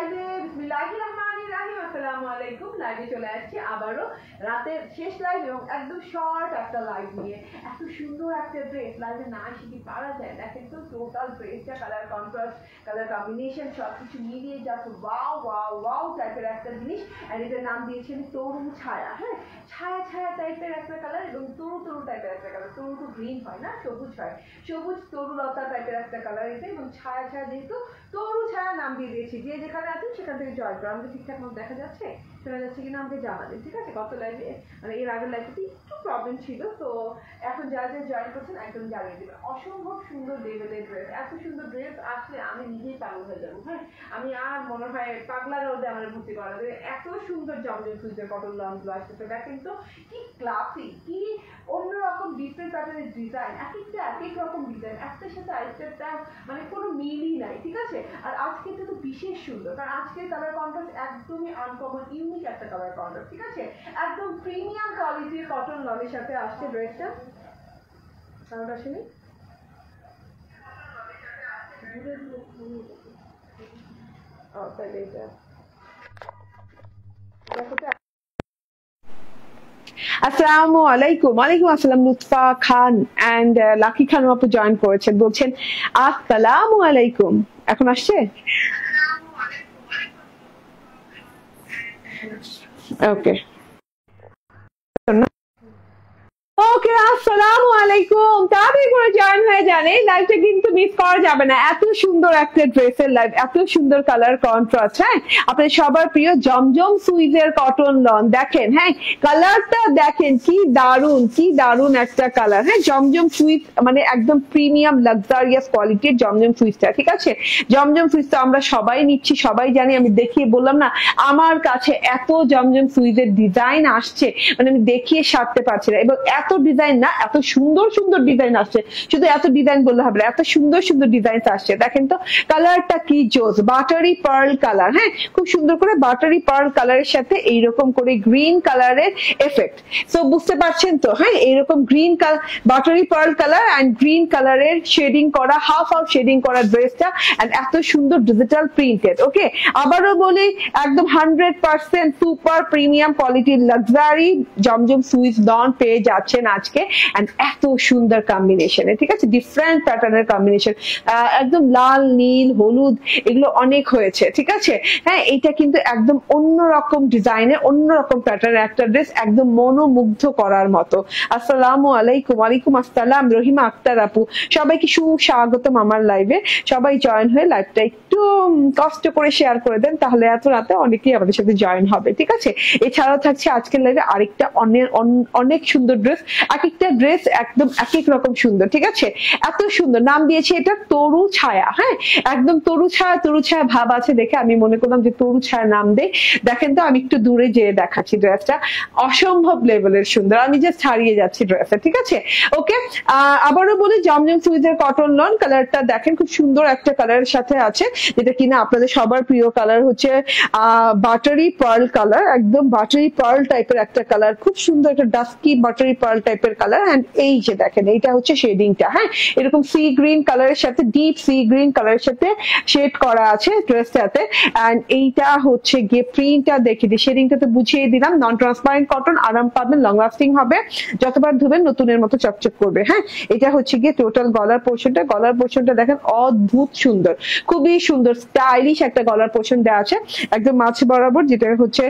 লাইভে বিসমিল্লাহির রহমানির রহিম। আসসালামু আলাইকুম। লাইভে চলে আসছি আবারও রাতের শেষ লাইভ এবং একদম শর্ট একটা লাইভ নিয়ে। এত সুন্দর একটা ড্রেস লাইভে না এসে কি পারা যায়? দেখেন তো টোটাল ড্রেসটা কালার কন্ট্রাস্ট, কালার কম্বিনেশন সবকিছু মিলিয়ে যাচ্ছে ওয়াও ওয়াও ওয়াও টাইপের একটা জিনিস। আর এটার নাম দিয়েছেন তরু ছায়া। হ্যাঁ, ছায়া ছায়া টাইপের একটা কালার এবং তরু তরু টাইপের একটা কালার। তরু তো গ্রিন হয় না, সবুজ হয়, সবুজ তরুলতা টাইপের একটা কালার এটা। এবং ছায়া ছায়া যেহেতু তরু ছায়া নাম দিয়ে দিয়েছি। যে যেখানে আছেন সেখান থেকে জয়েন করো। আমাকে ঠিকঠাক মতো দেখা যাচ্ছে, শোনা যাচ্ছে কিনা আমাকে জানাবেন, ঠিক আছে? গত লাইভে মানে এর আগের লাইভে একটু প্রবলেম ছিল, তো এখন যারা যারা জয়েন করছেন একদম জানিয়ে দেবেন। অসম্ভব সুন্দর লেভেলের ড্রেস, এত সুন্দর ড্রেস আসলে আমি নিজেই পাগল হয়ে যাবো। হ্যাঁ, আমি আর মনে হয় পাগলার রোদে আমার ভর্তি করা যাবে। এত সুন্দর জমজম সুইচের কটন লঞ্চগুলো আসতেছে, দেখেন তো কি ক্লাসিক, কি অন্যরকম ডিফারেন্ট প্যাটার্নের ডিজাইন, এক একটা এক এক রকম ডিজাইন, একটার সাথে আরেকটা মানে কোনো মিলই নাই, ঠিক আছে? আর আজকে এটা তো বিশেষ সুন্দর, কারণ আজকের কালার কন্ট্রাস্ট একদমই আনকমন, ইউনিক একটা কালার কন্ট্রাস্ট, ঠিক আছে? একদম প্রিমিয়াম কোয়ালিটির কটন লনের সাথে আসছে ড্রেসটা। সাউন্ড আসেনি? তাহলে এটা দেখো তো। আসসালামু আলাইকুম। ওয়ালাইকুম আসসালাম। লুৎফা খান এন্ড লাকি খান আপু জয়েন করেছেন, বলছেন আসসালামু আলাইকুম। এখন আসছে? ওকে ওকে, আসসালামু আলাইকুম। তাড়াতাড়ি করে জয়েন হয়ে যান, এই লাইভটা কিন্তু মিস করা যাবে না। এত সুন্দর একটা ড্রেসের লাইভ, এত সুন্দর কালার কন্ট্রাস্ট। হ্যাঁ, আপনাদের সবার প্রিয় জমজম সুইজের কটন লন দেখেন। হ্যাঁ, কালারটা দেখেন কি দারুন, কি দারুন একটা কালার। হ্যাঁ, জমজম সুইজ মানে একদম প্রিমিয়াম লাক্সারিয়াস কোয়ালিটির জমজম সুইজটা, ঠিক আছে? জমজম সুইজ তো আমরা সবাই নিচ্ছি, সবাই জানি। আমি দেখিয়ে বললাম না, আমার কাছে এত জমজম সুইজের ডিজাইন আসছে, মানে আমি দেখিয়ে সারতে পারছি না। এবং এত ডিজাইন না, এত সুন্দর সুন্দর ডিজাইন আসছে। শুধু এত ডিজাইন বললে হবে না, এত সুন্দর সুন্দর ডিজাইন আসছে। দেখেন তো কালারটা কি জোস, বাটারি পার্ল কালার। হ্যাঁ, খুব সুন্দর করে বাটারি পার্ল কালারের সাথে এইরকম করে গ্রিন কালারের এফেক্ট। সো বুঝতে পারছেন তো? হ্যাঁ, এইরকম green buttery pearl colour and green কালারের শেডিং করা, হাফ হাফ শেডিং করা ড্রেসটা, এন্ড এত সুন্দর ডিজিটাল প্রিন্টেড। ওকে, আবারও বলি একদম 100% সুপার প্রিমিয়াম কোয়ালিটির লাক্সারি জমজম সুইস লন পেয়ে যাচ্ছেন আজকে। এন্ড এত সুন্দর কম্বিনেশনে, ঠিক আছে? ডিফারেন্ট প্যাটার্নের কম্বিনেশন, একদম লাল নীল হলুদ এগুলো অনেক হয়েছে, ঠিক আছে? হ্যাঁ, এটা কিন্তু একদম অন্যরকম ডিজাইনের, অন্যরকম প্যাটার্নের একটা ড্রেস, একদম মনোমুগ্ধ করার মতো। আসসালামু আলাইকুম। ওয়ালাইকুম আসসালাম রহিমা আক্তার আপু, সবাইকে সুস্বাগতম আমার লাইভে। সবাই জয়েন হয়ে লাইভটা একটু কষ্ট করে শেয়ার করে দেন, তাহলে এত রাতে অনেকেই আমাদের সাথে জয়েন হবে, ঠিক আছে? এছাড়াও থাকছে আজকের লাইভে আরেকটা অনেক সুন্দর ড্রেস, এক একটা ড্রেস একদম এক এক রকম সুন্দর, ঠিক আছে? এত সুন্দর নাম দিয়েছে এটা তরু ছায়া। হ্যাঁ, একদম তরু ছায়া, তরু ছায়া ভাব আছে দেখে আমি মনে করলাম যে তরু ছায়া নাম দেই। দেখেন তো, আমি একটু দূরে যেয়ে দেখাচ্ছি ড্রেসটা, অসম্ভব লেভেলের সুন্দর, আমি জাস্ট হারিয়ে যাচ্ছি ড্রেসে, ঠিক আছে? ওকে, আবারও বলি জমজম সুইজের কটন লন কালারটা দেখেন, খুব সুন্দর একটা কালারের সাথে আছে, যেটা কিনা আপনাদের সবার প্রিয় কালার হচ্ছে বাটারি পার্ল কালার। একদম বাটারি পার্ল টাইপের একটা কালার, খুব সুন্দর একটা ডাস্কি বাটারি পার্ল টাইপের কালার। এন্ড এই যে দেখেন, এইটা হচ্ছে শেডিংটা। হ্যাঁ, এরকম সি গ্রিন কালারের সাথে, ডিপ সি গ্রিন কালারের সাথে শেড করা আছে ড্রেসটাতে। এন্ড এইটা হচ্ছে গিয়ে প্রিন্টটা দেখে দিই, শেডিংটা তো বুঝিয়ে দিলাম। নন ট্রান্সপারেন্ট কটন, আরাম পাবেন, লং লাস্টিং হবে, যতবার ধুবেন নতুনের মতো চকচক করবে। হ্যাঁ, এটা হচ্ছে গিয়ে টোটাল গলার পোর্শনটা। গলার পোর্শনটা দেখেন অদ্ভুত সুন্দর, খুবই সুন্দর স্টাইলিশ একটা গলার পোর্শন দেওয়া আছে, একদম মাছ বরাবর, যেটা হচ্ছে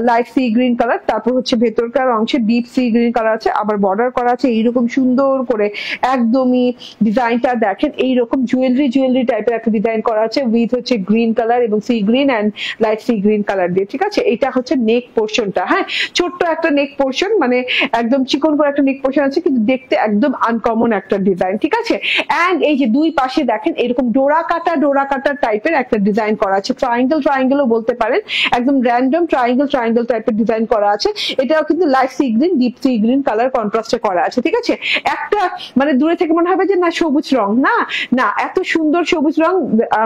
লাইট সি গ্রিন কালার। তারপর হচ্ছে ভেতরকার অংশে ডিপ সি গ্রিন কালার আছে, আবার বর্ডার করা আছে এইরকম সুন্দর করে। একদমই ডিজাইনটা দেখেন, এইরকম জুয়েলারি টাইপের একটা ডিজাইন করা আছে, উইথ হচ্ছে গ্রিন কালার এবং sea green and light sea green colour দিয়ে, ঠিক আছে? এটা হচ্ছে নেক পোর্শনটা। হ্যাঁ, ছোট্ট একটা নেক পোর্শন, মানে একদম চিকন করে একটা নেক পোর্শন আছে, কিন্তু দেখতে একদম আনকমন একটা ডিজাইন, ঠিক আছে? এন্ড এই যে দুই পাশে দেখেন এরকম ডোরা কাটা টাইপের একটা ডিজাইন করা আছে, ট্রায়াঙ্গেলও বলতে পারেন, একদম র্যান্ডম ট্রায়াঙ্গেল টাইপের ডিজাইন করা আছে। এটাও কিন্তু light sea green, deep sea green colour কন্ট্রাস্টে করা আছে, ঠিক আছে। একটা মানে দূরে থেকে মনে হবে যে না সবুজ রং, না না এত সুন্দর সবুজ রং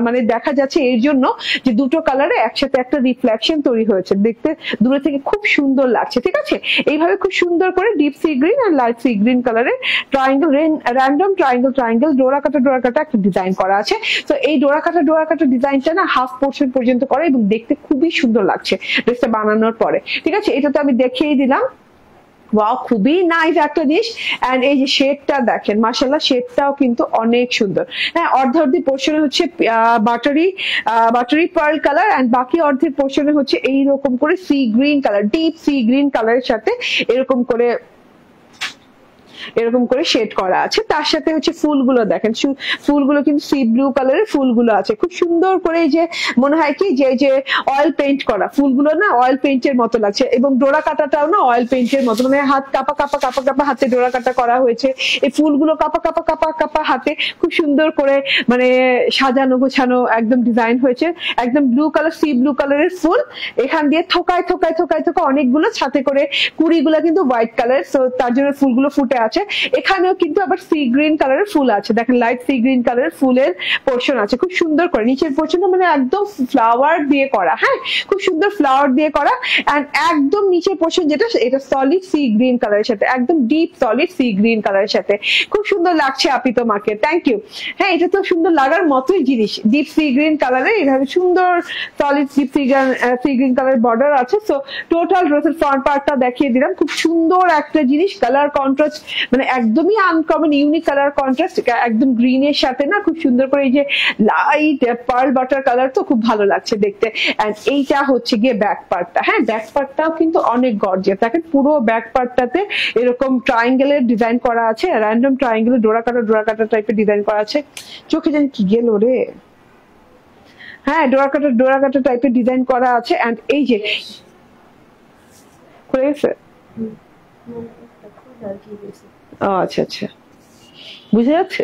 মানে দেখা যাচ্ছে এর জন্য যে দুটো কালারে একসাথে একটা রিফ্লেকশন তৈরি হয়েছে, দেখতে দূরে থেকে খুব সুন্দর লাগছে, ঠিক আছে। এইভাবে খুব সুন্দর করে ডিপ সি গ্রিন আর লাইট সি গ্রিন কালারের ট্রায়াঙ্গেল র্যান্ডম ট্রায়াঙ্গেল ডোরা কাটা একটা ডিজাইন করা আছে। তো এই ডোরা কাটা ডিজাইনটা না হাফ পোর্শন পর্যন্ত করা এবং দেখতে খুবই সুন্দর লাগছে ড্রেসটা বানানোর পরে, ঠিক আছে। এটা তো আমি দেখিয়ে দিলাম। ওয়াও, খুবই নাইস একটা জিনিস। এন্ড এই যে শেডটা দেখেন, মাশাআল্লাহ শেডটাও কিন্তু অনেক সুন্দর। হ্যাঁ, অর্ধেক পোর্শনে হচ্ছে বাটারি পার্ল কালার এন্ড বাকি অর্ধেক পোর্শনে হচ্ছে এইরকম করে C green colour, deep sea green কালারের সাথে এরকম করে শেড করা আছে। তার সাথে হচ্ছে ফুলগুলো দেখেন, ফুলগুলো কিন্তু সি ব্লু কালারের ফুলগুলো আছে, খুব সুন্দর করে। এই যে মনে হয় কি যে অয়েল পেইন্ট করা ফুলগুলো না অয়েল পেইন্টের মতো লাগছে, এবং ডোরা কাটাটাও না অয়েল পেইন্টের মতো, মানে হাত কাপা হাতে ডোরা কাটা করা হয়েছে। এই ফুলগুলো কাপা হাতে খুব সুন্দর করে মানে সাজানো গোছানো একদম ডিজাইন হয়েছে। একদম ব্লু কালার, সি ব্লু কালারের ফুল এখান দিয়ে থোকায় অনেকগুলো, সাথে করে কুড়িগুলো কিন্তু হোয়াইট কালার, তো তার জন্য ফুলগুলো ফুটে আছে। এখানেও কিন্তু আবার সি গ্রিন কালারের ফুল আছে, দেখেন লাইট সি গ্রিন কালারের ফুলের পোর্শন আছে খুব সুন্দর করে। নিচের পোর্শনটা মানে একদম ফ্লাওয়ার দিয়ে করা, হ্যাঁ খুব সুন্দর ফ্লাওয়ার দিয়ে করা। এন্ড একদম নিচের পোর্শন যেটা, এটা সলিড সি গ্রিন কালারের সাথে, একদম ডিপ সলিড সি গ্রিন কালারের সাথে খুব সুন্দর লাগছে আপি তোমাকে, থ্যাংক ইউ। হ্যাঁ, এটা তো সুন্দর লাগার মতোই জিনিস, ডিপ সি গ্রিন কালারে এইভাবে সুন্দর সলিড ডিপ সি গ্রিন কালারের বর্ডার আছে। সো টোটাল ড্রেসের ফ্রন্ট পার্টটা দেখিয়ে দিলাম, খুব সুন্দর একটা জিনিস, কালার কন্ট্রাস্ট মানে একদমই আনকমন ইউনিক কালার কন্ট্রাস্ট, একদম গ্রিনের সাথে না খুব সুন্দর করে এই যে লাইট পার্ল বাটার কালার, তো খুব ভালো লাগছে দেখতে। এন্ড এইটা হচ্ছে গিয়ে ব্যাক পার্টটা, হ্যাঁ ব্যাক পার্টটাও কিন্তু অনেক গর্জিয়াস, দেখেন পুরো ব্যাক পার্টটাতে এরকম ট্রায়াঙ্গেলের ডিজাইন করা আছে, র্যান্ডম ট্রায়াঙ্গেলের ডোরা কাটা টাইপের ডিজাইন করা আছে। চোখে যেন কি গেল রে, হ্যাঁ ডোরা কাটা টাইপের ডিজাইন করা আছে। এন্ড এই যে আচ্ছা বুঝে যাচ্ছে,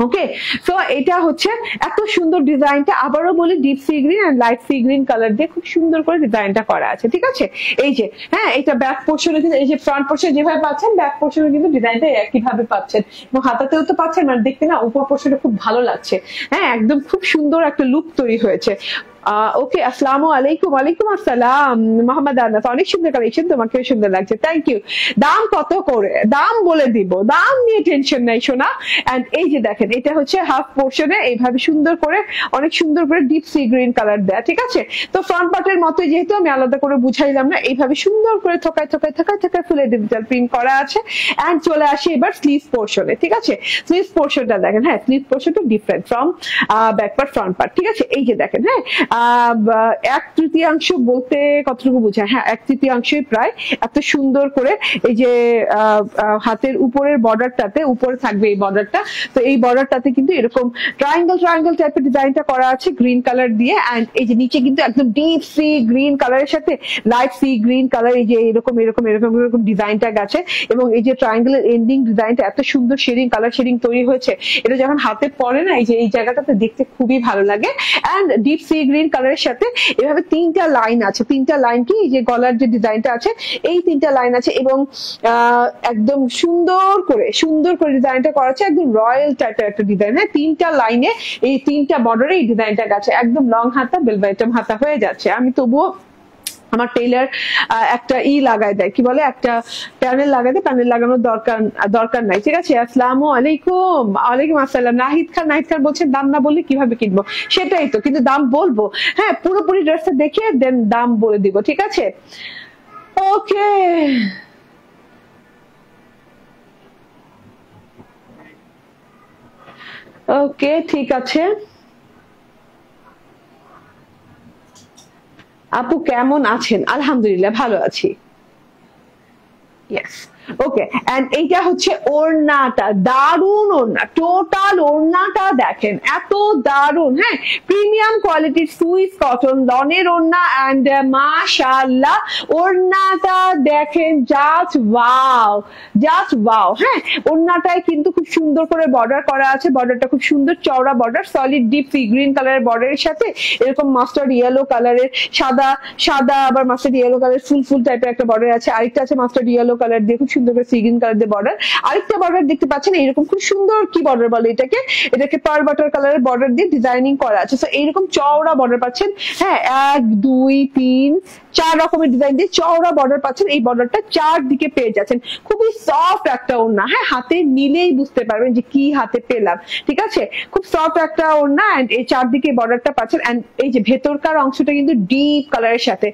ওকে। সো এটা হচ্ছে এত সুন্দর ডিজাইনটা, আবারও বলি ডিপ সি গ্রিন আর লাইট সি গ্রিন কালার দিয়ে খুব সুন্দর করে ডিজাইনটা করা আছে, ঠিক আছে। এই যে হ্যাঁ, এটা ব্যাক পোর্শনে কিন্তু এই যে ফ্রন্ট পোর্শনে যেভাবে পাচ্ছেন ব্যাক পোর্শনে কিন্তু ডিজাইনটা একই ভাবে পাচ্ছেন, এবং হাতাতেও তো পাচ্ছেন, মানে দেখতে না উপর পোর্শনে খুব ভালো লাগছে। হ্যাঁ, একদম খুব সুন্দর একটা লুক তৈরি হয়েছে। ওকে, আসসালামু আলাইকুম। ওয়ালাইকুম আসসালাম মোহাম্মদ আনাস, অনেক সুন্দর কালেকশন, তোমাকেও সুন্দর লাগছে, থ্যাংক ইউ। দাম কত করে? দাম বলে দিব, দাম নিয়ে টেনশন নাই সোনা। এন্ড এই যে দেখেন, এটা হচ্ছে হাফ পোর্শনে এইভাবে সুন্দর করে অনেক সুন্দর করে ডিপ সি গ্রিন কালার দেয়া, ঠিক আছে। তো ফ্রন্ট পার্টের মতো যেহেতু আমি আলাদা করে বুঝাইলাম না, এইভাবে সুন্দর করে থকায় ফুলে ডিজিটাল প্রিন্ট করা আছে। এন্ড চলে আসি এবার স্লিভ পোর্শনে, ঠিক আছে। স্লিভ পোর্শনটা দেখেন, হ্যাঁ স্লিভ পোর্শনটা different from back part front part, ঠিক আছে। এই যে দেখেন, হ্যাঁ 1/3 বলতে কতটুকু বোঝায়, হ্যাঁ 1/3 প্রায়, এত সুন্দর করে এই যে হাতের উপরের বর্ডারটাতে, উপরে থাকবে এই বর্ডারটা, তো এই বর্ডারটাতে কিন্তু এরকম ট্রায়াঙ্গেল টাইপের ডিজাইনটা করা আছে গ্রিন কালার দিয়ে। এন্ড এই যে নিচে কিন্তু একদম ডিপ সি গ্রিন কালারের সাথে লাইট সি গ্রিন কালার, এই যে এরকম ডিজাইনটা গেছে, এবং এই যে ট্রায়াঙ্গেলের এন্ডিং ডিজাইনটা এত সুন্দর কালার শেডিং তৈরি হয়েছে, এটা যখন হাতে পরে না এই যে এই জায়গাটাতে দেখতে খুবই ভালো লাগে। এন্ড ডিপ সি গ্রিন কালারের সাথে এভাবে 3টা লাইন আছে, 3টা লাইন কি এই যে গলার যে ডিজাইনটা আছে এই 3টা লাইন আছে, এবং একদম সুন্দর করে ডিজাইনটা করা আছে, একদম রয়্যাল টাইপের একটা ডিজাইন। হ্যাঁ, 3টা লাইনে এই 3টা বর্ডারে এই ডিজাইনটা গেছে, একদম লং হাতা বেলবাইটাম হাতা হয়ে যাচ্ছে। আমি তবুও আমার টেইলার একটা লাগায় দেয়, কি বলে একটা প্যানেল লাগাই দেয়, প্যানেল লাগানোর দরকার নাই, ঠিক আছে। আসসালামু আলাইকুম। ওয়ালাইকুম আসসালাম। নাহিদ খান বলছেন দাম না বললে কিভাবে কিনবো? সেটাই তো, কিন্তু দাম বলবো, হ্যাঁ পুরোপুরি ড্রেসটা দেখে দেন দাম বলে দিব, ঠিক আছে। ওকে, ওকে ঠিক আছে। আপু কেমন আছেন? আলহামদুলিল্লাহ ভালো আছি। Yes, okay. এন্ড এইটা হচ্ছে ওড়নাটা, দারুন ওড়না, টোটাল ওড়নাটা দেখেন এত দারুন, হ্যাঁ প্রিমিয়াম কোয়ালিটির সুইস কটন লনের ওড়না। এন্ড মাশাআল্লাহ ওড়নাটা দেখেন, জাস্ট ওয়াও। হ্যাঁ, ওড়নাটায় কিন্তু খুব সুন্দর করে বর্ডার করা আছে, বর্ডারটা খুব সুন্দর চওড়া border, solid deep sea green কালারের বর্ডারের সাথে এরকম মাস্টার্ড ইয়েলো কালারের, সাদা আবার মাস্টার্ড ইয়েলো কালারের ফুল টাইপের একটা বর্ডার আছে, আরেকটা আছে মাস্টার্ড ইয়েলো কালার দিয়ে খুব সুন্দর করে সি গ্রিন কালার দিয়ে বর্ডার। আরেকটা বর্ডার দেখতে পাচ্ছেন এইরকম খুব সুন্দর, কি বর্ডার বলে এটাকে পার্ল বাটার কালারের বর্ডার দিয়ে ডিজাইনিং করা আছে। তো এইরকম চওড়া বর্ডার পাচ্ছেন, হ্যাঁ 1 2 3 4 রকমের ডিজাইন দিয়ে চওড়া বর্ডার পাচ্ছেন। এই বর্ডারটা চারদিকে পেয়ে যাচ্ছেন, খুবই সফট একটা ওড়না, হ্যাঁ হাতে নিলেই বুঝতে পারবেন যে কি হাতে পেলাম, ঠিক আছে। খুব সফট একটা ওড়না এন্ড এই চারদিকে বর্ডারটা পাচ্ছেন। এন্ড এই যে ভেতরকার অংশটা কিন্তু ডিপ কালারের সাথে,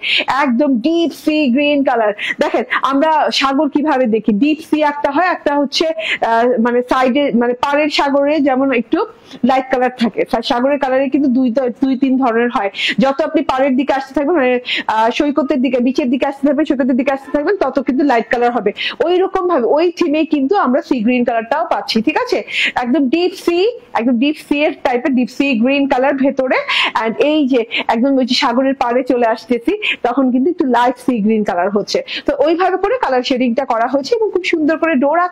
একদম ডিপ সি গ্রিন কালার। দেখেন আমরা সাগর কিভাবে দেখি, ডিপ সি একটা হয়, একটা হচ্ছে মানে সাইডে মানে পাড়ের সাগরে যেমন একটু লাইট কালার থাকে, সাগরের কালারে কিন্তু দুই তিন ধরনের হয়। যত আপনি পাড়ের দিকে আসতে থাকবেন, মানে সৈকতের দিকে, বিচের দিকে আসতে থাকবেন, সৈকতের দিকে আসতে থাকবেন, তত কিন্তু লাইট কালার হবে। ওই রকম ভাবে ওই থিমে কিন্তু আমরা সি গ্রিন কালারটাও পাচ্ছি, ঠিক আছে। একদম ডিপ সি, একদম ডিপ সি এর টাইপের ডিপ সি গ্রিন কালার ভেতরে। এন্ড এই যে একদম ওই যে সাগরের পাড়ে চলে আসতেছি, তখন কিন্তু একটু লাইট সি গ্রিন কালার হচ্ছে। তো ওইভাবে করে কালার শেডিংটা করা হয়েছে এবং খুব সুন্দর করে ডোরা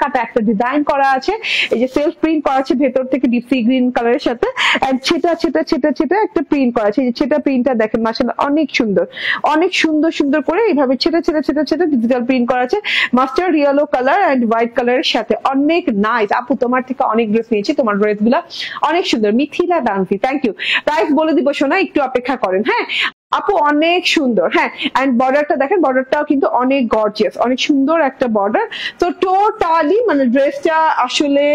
কাটা একটা ডিজাইন করা আছে। এই যে সেলফ প্রিন্ট করা আছে ভেতর থেকে ডিপ সি গ্রিন কালারের সাথে, এন্ড ছেটা একটা প্রিন্ট করা আছে। এই যে ছেটা প্রিন্টটা দেখেন মাশাআল্লাহ অনেক সুন্দর, অনেক সুন্দর করে এইভাবে ছেটা ডিজিটাল প্রিন্ট করা আছে। Mustard yellow colour and white কালারের সাথে, অনেক নাইস। আপু তোমার থেকে অনেক ড্রেস নিয়েছি, তোমার ড্রেস গুলা অনেক সুন্দর। মিথিলা ডান্সি, থ্যাংক ইউ। প্রাইস বলে দিব শোনা, একটু অপেক্ষা করেন। হ্যাঁ আপু অনেক সুন্দর, হ্যাঁ। এন্ড বর্ডারটা দেখেন, বর্ডারটাও কিন্তু অনেক গর্জিয়াস, অনেক সুন্দর একটা বর্ডার। তো টোটালি মানে ড্রেসটা আসলে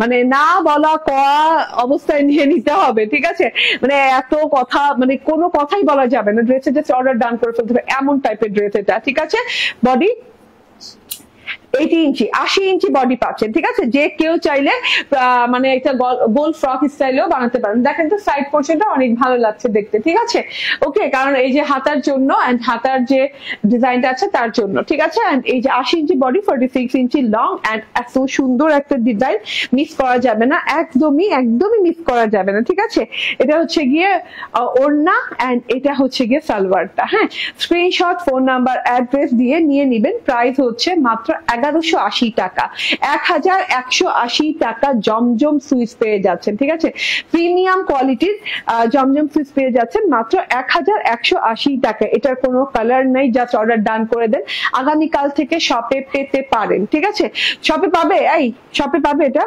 মানে না বলা কয়া অবস্থায় নিয়ে নিতে হবে, ঠিক আছে। মানে এত কথা, মানে কোনো কথাই বলা যাবে না, ড্রেসে জাস্ট অর্ডার ডান করে ফেলতে হবে, এমন টাইপের ড্রেস এটা, ঠিক আছে। বডি 80 ইঞ্চি 80 ইঞ্চি বডি পাচ্ছেন, ঠিক আছে। যে কেউ চাইলে মানে একটা গোল ফ্রক স্টাইলেও বানাতে পারেন। দেখেন তো সাইড পোর্শনটা অনেক ভালো লাগছে দেখতে, ঠিক আছে। ওকে, কারণ এই যে হাতার জন্য এন্ড হাতার যে ডিজাইনটা আছে তার জন্য, ঠিক আছে। এন্ড এই যে 80 ইঞ্চি বডি, 46 ইঞ্চি লং এন্ড এত সুন্দর একটা ডিজাইন, মিস করা যাবে না, একদমই মিস করা যাবে না, ঠিক আছে। এটা হচ্ছে গিয়ে ওড়না এন্ড এটা হচ্ছে গিয়ে সালোয়ারটা। হ্যাঁ, স্ক্রিনশট, ফোন নাম্বার, অ্যাড্রেস দিয়ে নিয়ে নিবেন। প্রাইস হচ্ছে মাত্র 1180 টাকা, 1180 টাকা জমজম সুইচ পেয়ে যাচ্ছেন, ঠিক আছে। প্রিমিয়াম কোয়ালিটির জমজম সুইচ পেয়ে যাচ্ছেন মাত্র 1180 টাকা। এটার কোনো কালার নাই, জাস্ট অর্ডার ডান করে দেন। আগামীকাল থেকে শপে পেতে পারেন, ঠিক আছে। শপে পাবে, শপে পাবে। এটা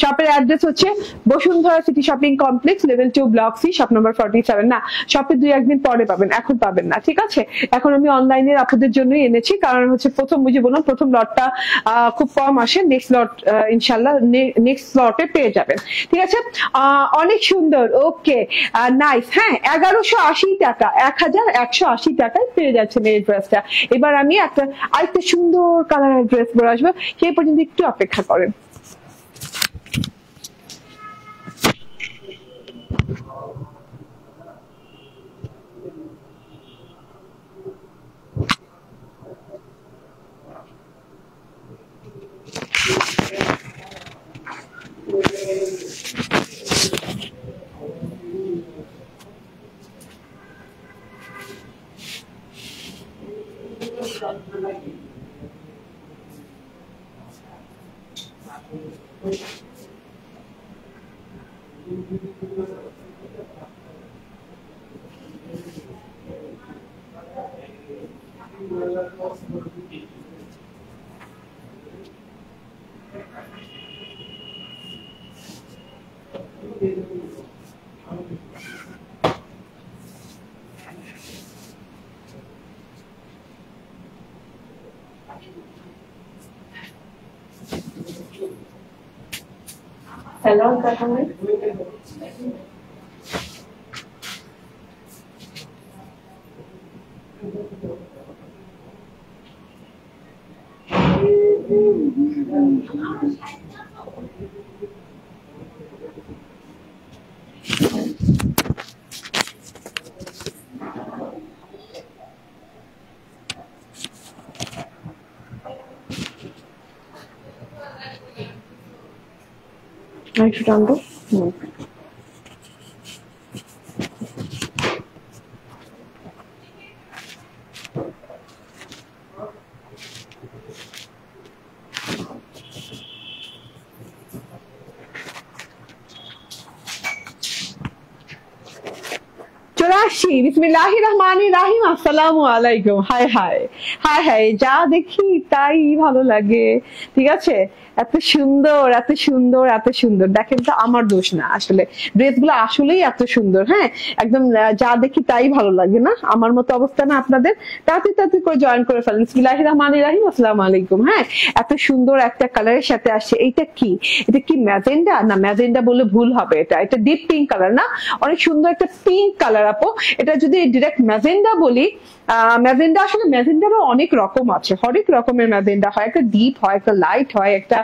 শপের অ্যাড্রেস হচ্ছে Bashundhara city shopping complex, level 2, block C, shop number 47। না, শপে 2-1 দিন পরে পাবেন, এখন পাবেন না, ঠিক আছে। এখন আমি অনলাইনের আপনাদের জন্যই এনেছি, কারণ হচ্ছে প্রথম বুঝে বললাম প্রথম লটটা খুব কম আসে, নেক্সট লট ইনশাল্লাহ নেক্সট লটে পেয়ে যাবেন, ঠিক আছে। অনেক সুন্দর, ওকে নাইস। হ্যাঁ 1180 টাকা, 1180 টাকায় পেয়ে যাচ্ছেন এই ড্রেসটা। এবার আমি আরেকটা সুন্দর কালারের ড্রেস পরে আসবো, সেই পর্যন্ত একটু অপেক্ষা করেন। Hello, customer. একটু টানবো। চলে আসছি বিসমিল্লাহির রহমানির রহিম। আসসালামু আলাইকুম। হায় হায় হায় হায়, যা দেখি তাই ভালো লাগে। ঠিক আছে, এত সুন্দর এত সুন্দর এত সুন্দর। দেখেন তো, আমার দোষ না আসলে, ড্রেসগুলো আসলেই এত সুন্দর। হ্যাঁ, একদম যা দেখি তাই ভালো লাগে না? আমার মতো অবস্থা না আপনাদের? তাড়াতাড়ি তাড়াতাড়ি করে জয়েন করে ফেলেন। বিসমিল্লাহির রহমানির রহিম। আসসালামু আলাইকুম। হ্যাঁ, এত সুন্দর একটা কালারের সাথে আসছে। এইটা কি? এটা কি ম্যাজেন্ডা? না, ম্যাজেন্ডা বললে ভুল হবে। এটা ডিপ পিঙ্ক কালার না, অনেক সুন্দর একটা পিঙ্ক কালার আপু। এটা যদি ডিরেক্ট ম্যাজেন্ডা বলি, ম্যাজেন্ডা আসলে ম্যাজেন্ডারও অনেক রকম আছে, হরেক রকমের ম্যাজেন্ডা হয়। একটা ডিপ হয়, একটা লাইট হয়, একটা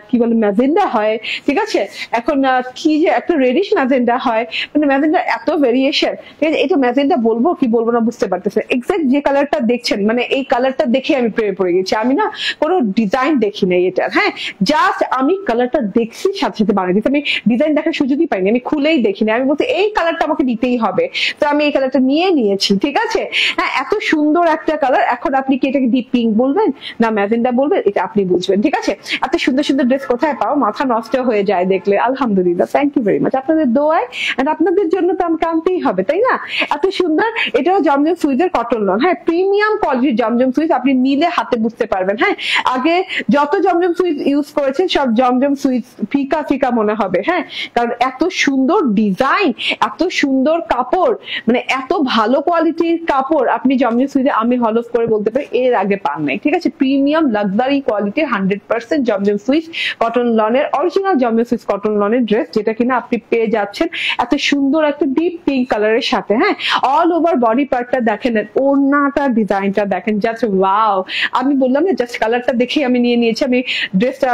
কি বলে ম্যাজেন্ডা হয়। ঠিক আছে, এখন কি যে একটা রেডিশ ম্যাজেন্ডা হয়, মানে ম্যাজেন্ডা এত ভেরিয়েশন। ঠিক আছে, এটা ম্যাজেন্ডা বলবো কি বলবো না বুঝতে পারতেছে। এক্সাক্ট যে কালারটা দেখছেন, মানে এই কালারটা দেখে আমি প্রেমে পড়ে গেছি। আমি না কোনো ডিজাইন দেখি নাই এটার। হ্যাঁ, জাস্ট আমি কালারটা দেখছি, সাথে সাথে বানিয়ে দিচ্ছি। আমি ডিজাইন দেখার সুযোগই পাইনি, আমি খুলেই দেখিনি। আমি বলছি এই কালারটা আমাকে নিতেই হবে, তো আমি এই কালারটা নিয়েছি। ঠিক আছে, হ্যাঁ, এত সুন্দর একটা কালার। এখন আপনি কি এটাকে ডিপ পিঙ্ক বলবেন না ম্যাজেন্ডা বলবেন, এটা আপনি বুঝবেন। ঠিক আছে, এত সুন্দর সুন্দর ড্রেস কোথায় পাও? মাথা নষ্ট হয়ে যায় দেখলে। আলহামদুলিল্লাহ, থ্যাংক ইউ ভেরি মাচ। আপনাদের দোয়ায় এন্ড আপনাদের জন্য তো আমাকে আনতেই হবে, তাই না? এত সুন্দর। এটাও জমজম সুইজের কটন লন। হ্যাঁ, প্রিমিয়াম কোয়ালিটির জমজম সুইজ। আপনি নিলে হাতে বুঝতে পারবেন। হ্যাঁ, আগে যত জমজম সুইজ ইউজ করেছেন সব জমজম সুইজ ফিকা ফিকা মনে হবে। হ্যাঁ, কারণ এত সুন্দর ডিজাইন, এত সুন্দর কাপড়, মানে এত ভালো কোয়ালিটির কাপড় আপনি জমজম সুইজে আমি হলফ করে বলতে পারি এর আগে পান নাই। ঠিক আছে, প্রিমিয়াম লাক্সারি কোয়ালিটির 100% জমজম সুইজ কটন লনের, অরিজিনাল জমজম সুইজ কটন লনের ড্রেস, যেটা কিনা আপনি পেয়ে যাচ্ছেন এত সুন্দর একটা ডিপ পিঙ্ক কালারের সাথে। হ্যাঁ, অল ওভার বডি পার্টটা দেখেন, ওড়নাটা ডিজাইনটা দেখেন, জাস্ট ওয়াও। আমি বললাম না, জাস্ট কালারটা দেখে আমি নিয়েছি। আমি ড্রেসটা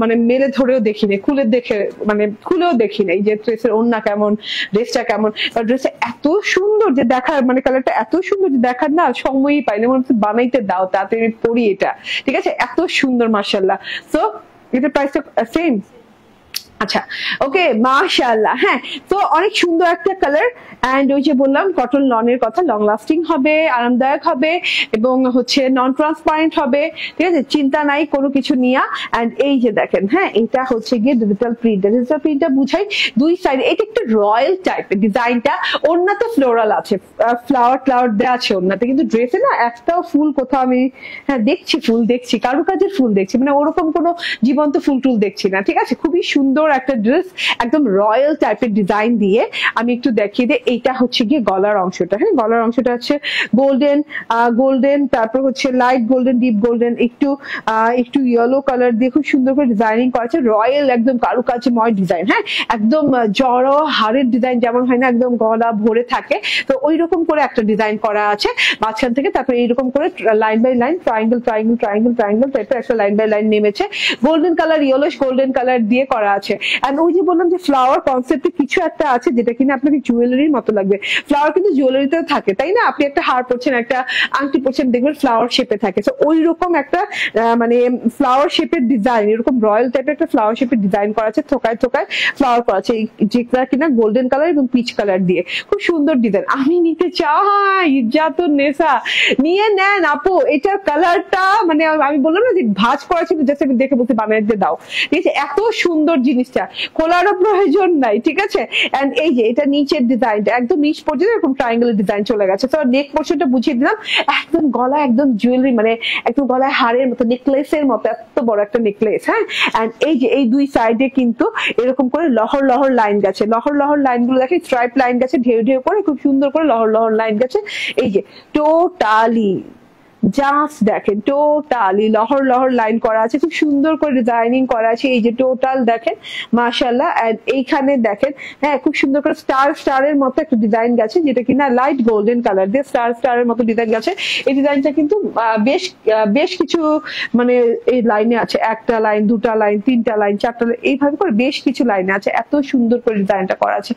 মানে মেলে ধরেও দেখি নাই, খুলেও দেখি নাই যে ড্রেসের ওড়না কেমন, ড্রেসটা কেমন। ড্রেসটা এত সুন্দর যে দেখার, মানে কালারটা এত সুন্দর যে দেখার না সময়ই পাই না, মনে হচ্ছে বানাইতে দাও তাড়াতাড়ি পরি এটা। ঠিক আছে, এত সুন্দর মাশাআল্লাহ। সো এটার প্রাইসটা সেম। আচ্ছা, ওকে, মাশাআল্লাহ। হ্যাঁ, তো অনেক সুন্দর একটা কালার। এন্ড ওই যে বললাম কটন লনের কথা, লং লাস্টিং হবে, আরামদায়ক হবে এবং হচ্ছে নন ট্রান্সপারেন্ট হবে। ঠিক আছে, চিন্তা নাই কোনো কিছু নিয়ে। এন্ড এই যে দেখেন, হ্যাঁ, এটা হচ্ছে গিয়ে ডিজিটাল প্রিন্ট। ডিজিটাল প্রিন্টটা বুঝাই দুই সাইড। এটা একটু রয়্যাল টাইপের ডিজাইনটা। ওড়নাতে ফ্লোরাল আছে, ফ্লাওয়ার দেওয়া আছে ওড়নাতে, কিন্তু ড্রেসে না একটাও ফুল কোথাও আমি, হ্যাঁ দেখছি ফুল, দেখছি কারুকাজের ফুল দেখছি, মানে ওরকম কোনো জীবন্ত ফুল টুল দেখছি না। ঠিক আছে, খুবই সুন্দর একটা ড্রেস, একদম রয়্যাল টাইপের ডিজাইন দিয়ে। আমি একটু দেখিয়ে দিই, এইটা হচ্ছে গিয়ে গলার অংশটা। হ্যাঁ, গলার অংশটা হচ্ছে গোল্ডেন, তারপর হচ্ছে লাইট গোল্ডেন, ডিপ গোল্ডেন, একটু ইয়েলো কালার দিয়ে খুব সুন্দর করে ডিজাইনিং করা আছে। রয়্যাল একদম কারুকাজময় ডিজাইন। হ্যাঁ, একদম জড়ো হাড়ের ডিজাইন যেমন হয় না, একদম গলা ভরে থাকে, তো ওই রকম করে একটা ডিজাইন করা আছে মাঝখান থেকে। তারপরে এইরকম করে লাইন বাই লাইন, ট্রায়াঙ্গেল টাইপের একটা লাইন বাই লাইন নেমেছে। গোল্ডেন কালার, ইয়েলোশ গোল্ডেন কালার দিয়ে করা আছে। এন্ড ওই যে বললাম যে ফ্লাওয়ার কনসেপ্টে কিছু একটা আছে যেটা কিনা আপনাকে জুয়েলারির মতো লাগবে। ফ্লাওয়ার কিন্তু জুয়েলারিতেও থাকে, তাই না? আপনি একটা হার পরছেন, একটা আংটি পরছেন, দেখবেন ফ্লাওয়ার শেপে থাকে। তো ওই রকম একটা মানে ফ্লাওয়ার শেপের ডিজাইন, এরকম রয়্যাল টাইপের একটা ফ্লাওয়ার শেপের ডিজাইন করা আছে, থোকায় ফ্লাওয়ার করা আছে, যেটা কিনা গোল্ডেন কালার এবং পিচ কালার দিয়ে খুব সুন্দর ডিজাইন। আমি নিতে চাই, ইজ্জাতুন নেসা, নিয়ে নেন আপু। এটার কালারটা মানে আমি বললাম না যে ভাঁজ করা ছিল, জাস্ট আমি দেখে বলতে বানাইতে দাও। ঠিক আছে, এত সুন্দর জিনিসটা, খোলারও প্রয়োজন নাই। ঠিক আছে, এন্ড এই যে এটা নিচের ডিজাইনটা একদম নিচ পর্যন্ত এরকম ট্রায়াঙ্গেল ডিজাইন চলে গেছে। তো নেক পোর্শনটা বুঝিয়ে দিলাম, একদম গলা একদম জুয়েলারি, মানে একদম গলায় হারের মতো, নেকলেসের মতো, এত বড় একটা নেকলেস। হ্যাঁ, এন্ড এই যে এই দুই সাইডে কিন্তু এরকম করে লহর লাইন গেছে। লহর লাইন গুলো দেখে, স্ট্রাইপ লাইন গেছে ঢেউ করে, খুব সুন্দর করে লহর লাইন গেছে। এই যে টোটালি জাস্ট দেখেন, টোটালি লহর লাইন করা আছে, খুব সুন্দর করে ডিজাইনিং করা আছে। এই যে টোটাল দেখেন মাশাআল্লাহ। এন্ড এইখানে দেখেন, হ্যাঁ, খুব সুন্দর করে স্টারের মতো একটা ডিজাইন গেছে, যেটা কিনা লাইট গোল্ডেন কালার দিয়ে স্টারের মতো ডিজাইন গেছে। এই ডিজাইনটা কিন্তু বেশ কিছু মানে এই লাইনে আছে, একটা লাইন, দুটা লাইন, তিনটা লাইন, চারটা লাইন, এইভাবে করে বেশ কিছু লাইনে আছে। এত সুন্দর করে ডিজাইনটা করা আছে,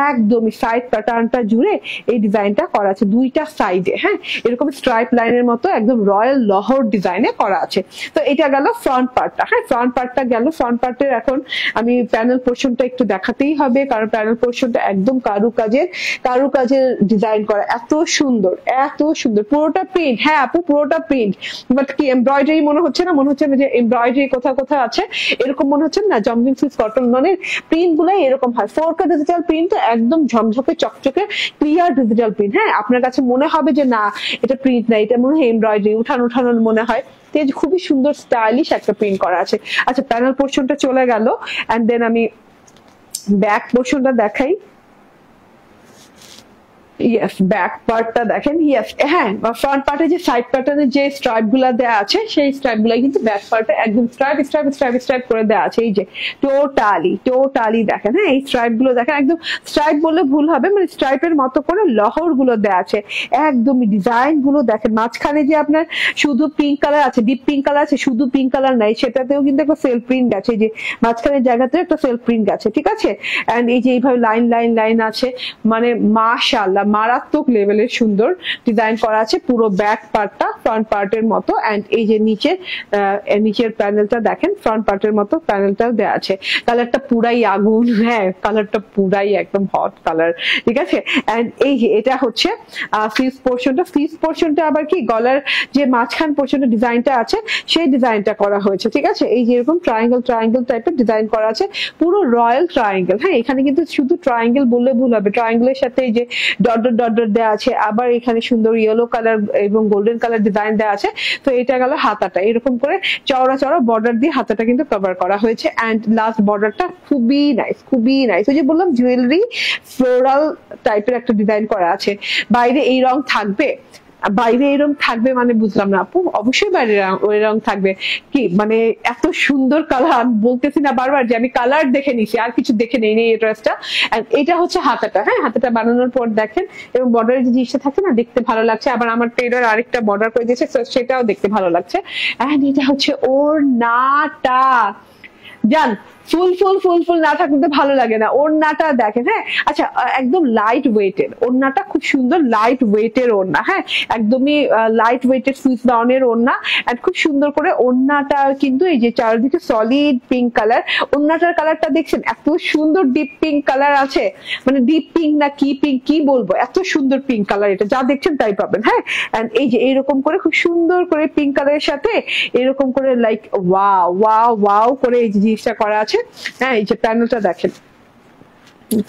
একদমই সাইড প্যাটার্নটা জুড়ে এই ডিজাইনটা করা আছে দুইটা সাইডে। হ্যাঁ, এরকম স্ট্রাইপ লাইনের মতো মতো একদম রয়্যাল লহর ডিজাইনে করা আছে। তো এটা গেল ফ্রন্ট পার্টটা। হ্যাঁ, ফ্রন্ট পার্টটা গেল। ফ্রন্ট পার্টের এখন আমি প্যানেল পোর্শনটা একটু দেখাতেই হবে, কারণ প্যানেল পোর্শনটা একদম কারুকাজের ডিজাইন করা, এত সুন্দর, এত সুন্দর, পুরোটা প্রিন্ট। হ্যাঁ আপু, পুরোটা প্রিন্ট, বাট কি এমব্রয়ডারি মনে হচ্ছে না? মনে হচ্ছে না যে এমব্রয়ডারি কোথাও কোথাও আছে, এরকম মনে হচ্ছে না? জমজম সুইস কটন মানে প্রিন্ট গুলাই এরকম হয়। 4K ডিজিটাল প্রিন্ট, একদম ঝকঝকে চকচকে ক্লিয়ার ডিজিটাল প্রিন্ট। হ্যাঁ, আপনার কাছে মনে হবে যে না এটা প্রিন্ট না, এটা মনে হয় এমব্রয়ডারি, উঠানো মনে হয়। খুবই সুন্দর স্টাইলিশ একটা প্রিন্ট করা আছে। আচ্ছা, প্যানেল পোর্শনটা চলে গেল, এন্ড দেন আমি ব্যাক পোর্শনটা দেখাই। ইয়েস, ব্যাক পার্টটা দেখেন। ইয়েস, হ্যাঁ, ফ্রন্ট পার্টে যে সাইড প্যাটার্নের যে স্ট্রাইপ গুলা দেওয়া আছে, সেই স্ট্রাইপ গুলা কিন্তু ব্যাক পার্টে একদম স্ট্রাইপ করে দেওয়া আছে। এই যে টোটালি দেখেন। হ্যাঁ, এই স্ট্রাইপ গুলো দেখেন, একদম স্ট্রাইপ বললে ভুল হবে, মানে স্ট্রাইপের মতো করে লহর গুলো দেওয়া আছে। একদম ডিজাইন গুলো দেখেন। মাঝখানে যে আপনার শুধু পিঙ্ক কালার আছে, ডিপ পিঙ্ক কালার আছে, শুধু পিঙ্ক কালার নাই, সেটাতেও কিন্তু একটা সেলফ প্রিন্ট আছে। এই যে মাঝখানের জায়গাতে একটা সেলফ প্রিন্ট আছে, ঠিক আছে। এন্ড এই যে এইভাবে লাইন আছে, মানে মাশাআল্লাহ মারাত্মক লেভেলের সুন্দর ডিজাইন করা আছে। পুরো ব্যাক পার্টটা ফ্রন্ট পার্টের মতো, এন্ড এই যে নিচের প্যানেলটা দেখেন, ফ্রন্ট পার্টের মতো প্যানেলটাও দেওয়া আছে। কালারটা পুরাই আগুন। হ্যাঁ, কালারটা পুরাই একদম হট কালার, ঠিক আছে। এন্ড এই যে এটা হচ্ছে ফ্লিস পোর্শনটা আবার কি গলার যে মাঝখান পোর্শনের ডিজাইনটা আছে, সেই ডিজাইনটা করা হয়েছে, ঠিক আছে। এই যে এরকম ট্রায়াঙ্গেল টাইপের ডিজাইন করা আছে, পুরো রয়্যাল ট্রায়াঙ্গেল। হ্যাঁ, এখানে কিন্তু শুধু ট্রায়াঙ্গেল বললে ভুল হবে, ট্রায়াঙ্গেলের সাথে এই যে ডট দেওয়া আছে, আবার এখানে সুন্দর ইয়েলো কালার এবং গোল্ডেন কালার ডিজাইন দেওয়া আছে। তো এটা গেল হাতাটা, এরকম করে চওড়া বর্ডার দিয়ে হাতাটা কিন্তু কভার করা হয়েছে। এন্ড লাস্ট বর্ডারটা খুবই নাইস। ওই যে বললাম জুয়েলারি ফ্লোরাল টাইপের একটা ডিজাইন করা আছে। বাইরে এই রং থাকবে, মানে বুঝলাম না আপু। অবশ্যই বাইরে ওই রং থাকবে। কি মানে এত সুন্দর কালার, আমি বলতেছি না বারবার যে আমি কালার দেখে নিছি, আর কিছু দেখে নেই এই ড্রেসটা। এটা হচ্ছে হাতাটা। হ্যাঁ, হাতাটা বানানোর পর দেখেন, এবং বর্ডারের যে জিনিসটা থাকে না, দেখতে ভালো লাগছে। আবার আমার টেলর আরেকটা বর্ডার করে দিয়েছে, সেটাও দেখতে ভালো লাগছে। এন্ড এটা হচ্ছে ওড়নাটা। জান, ফুল না থাকলে ভালো লাগে না। ওড়নাটা দেখেন। হ্যাঁ, আচ্ছা, একদম লাইট ওয়েটের ওড়নাটা, খুব সুন্দর লাইট ওয়েটের ওড়না। হ্যাঁ, একদমই লাইট ওয়েটের সুইস ডাউনের ওড়না। আর খুব সুন্দর করে ওড়নাটা কিন্তু এই যে চারিদিকে সলিড পিঙ্ক কালার। ওড়নাটার কালারটা দেখছেন, এত সুন্দর ডিপ পিঙ্ক কালার আছে, মানে ডিপ পিঙ্ক না কি পিঙ্ক কি বলবো, এত সুন্দর পিঙ্ক কালার। এটা যা দেখছেন তাই পাবেন। হ্যাঁ, এন্ড এই যে এরকম করে খুব সুন্দর করে পিঙ্ক কালারের সাথে এরকম করে লাইক ওয়াও করে এই জিনিসটা করা আছে। হ্যাঁ, এই যে প্যানেলটা দেখেন,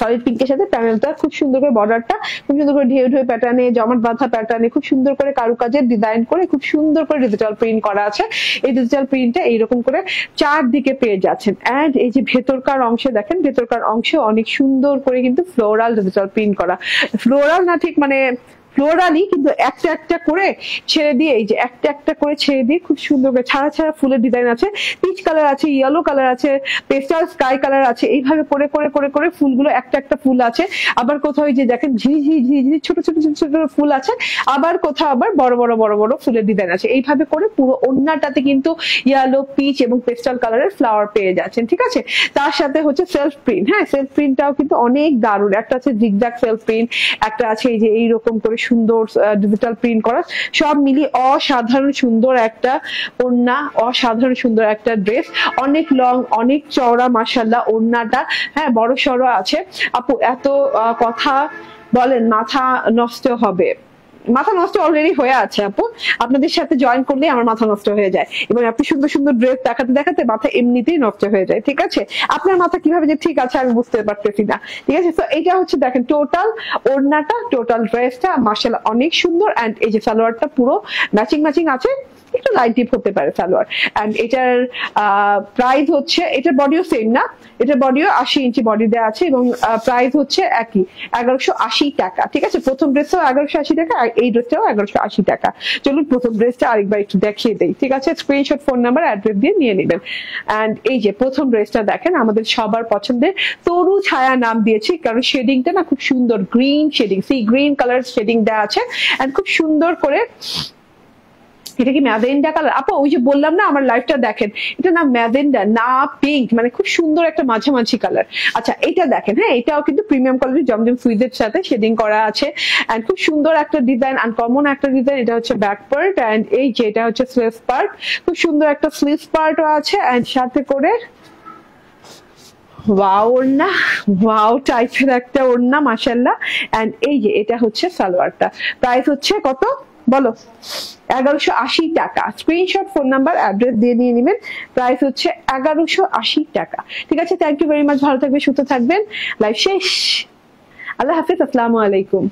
সলিড পিঙ্কের সাথে প্যানেলটা খুব সুন্দর করে, বর্ডারটা খুব সুন্দর করে ঢেউ প্যাটার্নে, জমাট বাঁধা প্যাটার্নে খুব সুন্দর করে কারুকাজের ডিজাইন করে খুব সুন্দর করে ডিজিটাল প্রিন্ট করা আছে। এই ডিজিটাল প্রিন্টটা এইরকম করে চারদিকে পেয়ে যাচ্ছেন। এন্ড এই যে ভেতরকার অংশে দেখেন, ভেতরকার অংশে অনেক সুন্দর করে কিন্তু ফ্লোরাল ডিজিটাল প্রিন্ট করা। ফ্লোরাল না ঠিক মানে ফ্লোরালি, কিন্তু একটা করে ছেড়ে দিয়ে, এই যে একটা করে ছেড়ে দিয়ে খুব সুন্দর করে ছাড়া ফুলের ডিজাইন আছে। পিচ কালার আছে, ইয়েলো কালার আছে, পেস্টাল স্কাই কালার আছে। এইভাবে করে ফুলগুলো একটা ফুল আছে। আবার কোথাও যে দেখেন ঝিঝি ছোট ফুল আছে। আবার কোথাও আবার বড় বড় ফুলের ডিজাইন আছে। এইভাবে করে পুরো ওড়নাটাতে কিন্তু ইয়েলো, পিচ এবং পেস্টাল কালারের ফ্লাওয়ার পেয়ে যাচ্ছেন, ঠিক আছে। তার সাথে হচ্ছে সেলফ প্রিন্ট। হ্যাঁ, সেলফ প্রিন্টটাও কিন্তু অনেক দারুণ। একটা আছে জিগজ্যাগ সেলফ প্রিন্ট, একটা আছে এই যে এইরকম করে সুন্দর ডিজিটাল প্রিন্ট করা। সব মিলিয়ে অসাধারণ সুন্দর একটা ওড়না, অসাধারণ সুন্দর একটা ড্রেস। অনেক লং, অনেক চওড়া, মাশাআল্লাহ ওড়নাটা। হ্যাঁ, বড় সড়ো আছে। আপু এত কথা বলেন, মাথা নষ্ট হবে। মাথা নষ্ট অলরেডি হয়ে আছে আপু, আপনাদের সাথে জয়েন করলে আমার মাথা নষ্ট হয়ে যায়, এবং আপনি সুন্দর ড্রেস দেখাতে মাথা এমনিতেই নষ্ট হয়ে যায়, ঠিক আছে। আপনার মাথা কিভাবে যে ঠিক আছে আমি বুঝতে পারতেছি না, ঠিক আছে। তো এটা হচ্ছে দেখেন টোটাল ওড়নাটা, টোটাল ড্রেসটা মাশাআল্লাহ অনেক সুন্দর। এন্ড এই যে সালোয়ারটা পুরো ম্যাচিং আছে, একটু লাইট ডিপ হতে পারে সালোয়ার। এন্ড এটার প্রাইস হচ্ছে, এটার বডিও সেম না, এটার বডিও 80 ইঞ্চি বডি দেওয়া আছে, এবং প্রাইস হচ্ছে একই 1180 টাকা, ঠিক আছে। প্রথম ড্রেসটাও 1180 টাকা, আর এই ড্রেসটাও 1180 টাকা। চলুন প্রথম ড্রেসটা আরেকবার একটু দেখিয়ে দেই, ঠিক আছে। স্ক্রিনশট, ফোন নাম্বার, অ্যাড্রেস দিয়ে নিয়ে নেবেন। এন্ড এই যে প্রথম ড্রেসটা দেখেন, আমাদের সবার পছন্দের তরু ছায়া নাম দিয়েছি, কারণ শেডিংটা না খুব সুন্দর, green shading, sea green colour shading দেওয়া আছে। এন্ড খুব সুন্দর করে এটা কি ম্যাজেন্ডা কালার? আপু ওই যে বললাম না আমার লাইফটা দেখেন, এটা না ম্যাজেন্ডা না পিঙ্ক, মানে খুব সুন্দর একটা মাঝামাঝি কালার। আচ্ছা এটা দেখেন, হ্যাঁ এটাও কিন্তু প্রিমিয়াম কোয়ালিটি জমজম সুইজের সাথে শেডিং করা আছে এন্ড খুব সুন্দর একটা ডিজাইন, আনকমন একটা ডিজাইন। এটা হচ্ছে ব্যাক পার্ট এন্ড এই যে এটা হচ্ছে স্লিভস পার্ট, খুব সুন্দর একটা স্লিভস পার্টও আছে এন্ড সাথে করে ওয়াও ওড়না, ওয়াও টাইপের একটা ওড়না মাশাআল্লাহ। এন্ড এই যে এটা হচ্ছে সালোয়ারটা, প্রাইস হচ্ছে কত বলো? 1180 টাকা। স্ক্রিনশট, ফোন নাম্বার, অ্যাড্রেস দিয়ে নিয়ে নেবেন। প্রাইস হচ্ছে 1180 টাকা। ঠিক আছে, থ্যাংক ইউ ভেরি মাচ, ভালো থাকবেন, সুস্থ থাকবেন। লাইভ শেষ। আল্লাহ হাফিজ, আসসালামু আলাইকুম।